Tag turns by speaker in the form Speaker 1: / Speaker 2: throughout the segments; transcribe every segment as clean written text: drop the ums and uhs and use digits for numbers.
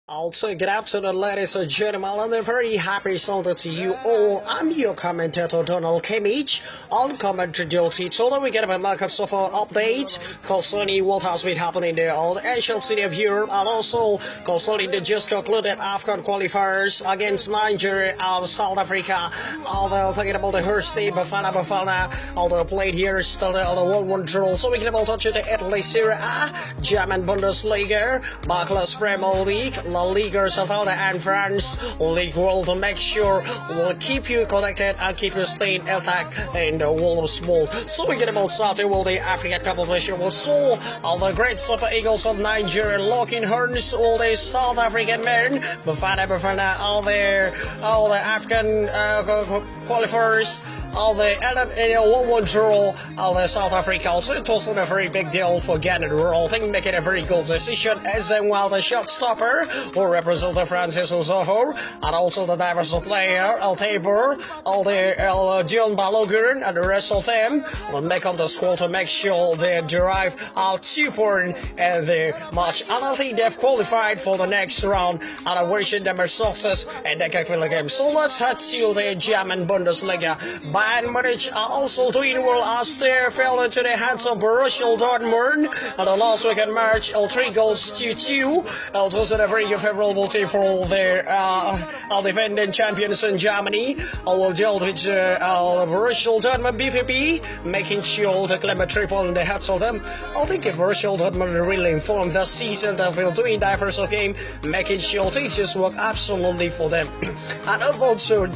Speaker 1: Also, good afternoon, ladies and gentlemen, and a very happy Sunday to you all. I'm your commentator, Donald Kimich, on commentary duty. Today we get a market so far update concerning what has been happening there on the ancient city of Europe, and also concerning the just concluded Afghan qualifiers against Nigeria and South Africa. Although talking about the first team, Bafana, although played here still on the 1-1 draw. So we can about touch the Italy Serie A, German Bundesliga, Barclays Premier League, La Liga, South Africa, and France League World to make sure we'll keep you connected and keep you staying intact in the world of sport. So we get about starting with the African competition with Seoul, all the great Super Eagles of Nigeria locking horns, all the South African men, Bafana, all the African qualifiers, all the 1-1 draw, all the South Africa. Also, it wasn't a very big deal for Ghana. We're all thinking making a very good decision, as while the shot stopper will represent the Francis Uzoho, and also the diverse player, Al Tabor, all the John Balogun, and the rest of them will make up the squad to make sure they derive our 2 points in the match. And I think they've qualified for the next round, and I'm wishing them a success in the Kekville game. So let's head to the German Bundesliga. Bayern Munich are also doing well as they fell into the hands of Borussia Dortmund and the last weekend match, 3-2. It was a very favorable team for their defending champions in Germany. I will deal with Borussia Dortmund BVB, making sure to claim a triple in the heads of them. I think if Borussia Dortmund are really informed this season that we're doing diverse game, making sure things just work absolutely for them. And also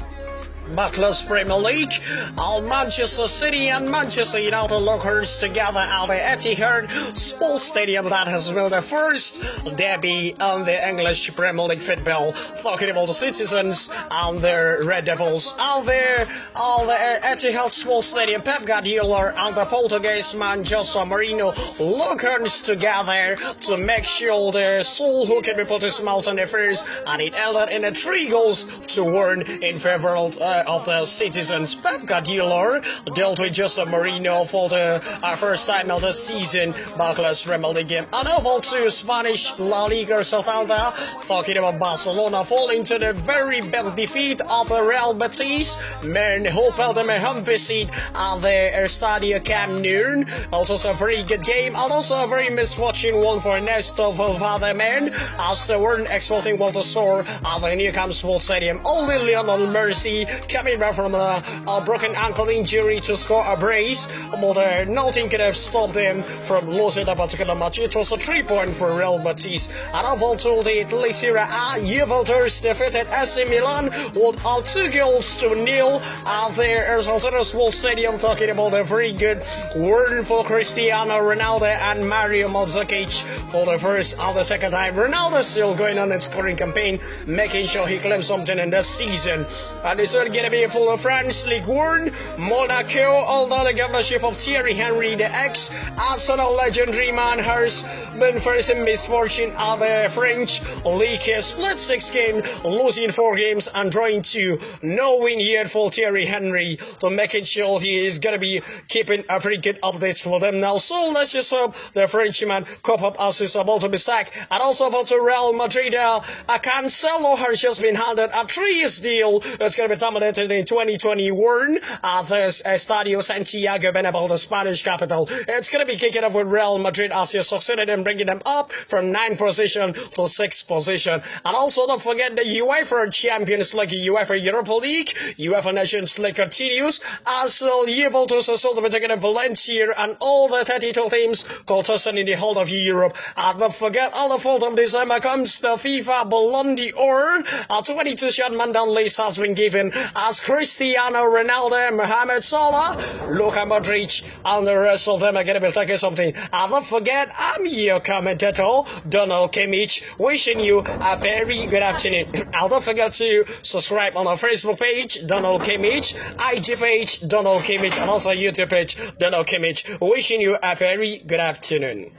Speaker 1: Barclays Premier League, all Manchester City and Manchester United lockers together at the Etihad Sports Stadium. That has been the first derby on the English Premier League football. Talking about the citizens and the Red Devils out there, all the Etihad Sports Stadium. Pep Guardiola and the Portuguese man Jose Mourinho lockers together to make sure the soul who can be put his mouth on the first, and it ended in a 3-1 in favor of the citizens. Pep Guardiola dealt with Jose Mourinho for the first time of the season, Barclays Premier League game. And over to Spanish La Liga Santander, talking about Barcelona falling to the very bad defeat of the Real Betis. Men who held them a home visit at the Estadio Camp Nou. Also a very good game, and also a very misfortune one for Ernesto Valverde men, as they weren't expecting what to score at the Nou Camp Sports Stadium. Only Lionel Messi coming back from a broken ankle injury to score a brace, but nothing could have stopped him from losing that particular match. It was a 3-point for Real Betis. And I've also the Italy Serie A, Juventus defeated AC Milan with 2-0 at the Santiago Sports Stadium. Talking about a very good win for Cristiano Ronaldo and Mario Mandzukic for the first and the second time. Ronaldo still going on its scoring campaign, making sure he claims something in this season. And it's going to be for the France League 1, Monaco, under the governorship of Thierry Henry, the ex-Arsenal legendary man, has been facing misfortune at the French League. He split 6 games, losing 4 games and drawing 2. No win yet for Thierry Henry, to making sure he is going to be keeping a very good updates for them now. So let's just hope the Frenchman cop up as he's about to be sacked. And also for the Real Madrid, Cancelo has just been handed a 3-year deal. It's going to be terminated in 2021 at the Estadio Santiago Bernabeu, the Spanish capital. It's going to be kicking off with Real Madrid as he succeeded in bringing them up from 9th position to 6th position. And also don't forget the UEFA Champions League, UEFA Europa League, UEFA Nations League continues as Juventus is also taking in Valencia and all the 32 teams contesting in the whole of Europe. And don't forget on the 4th of December comes the FIFA Ballon d'Or. A 22-shot Mandan list has been given as Cristiano Ronaldo, Mohamed Salah, Luka Modric, and the rest of them are going to be taking something. And don't forget, I'm your commentator, Donald Kimich, wishing you a very good afternoon. And don't forget to subscribe on our Facebook page, Donald Kimich, IG page, Donald Kimich, and also YouTube page, Donald Kimich, wishing you a very good afternoon.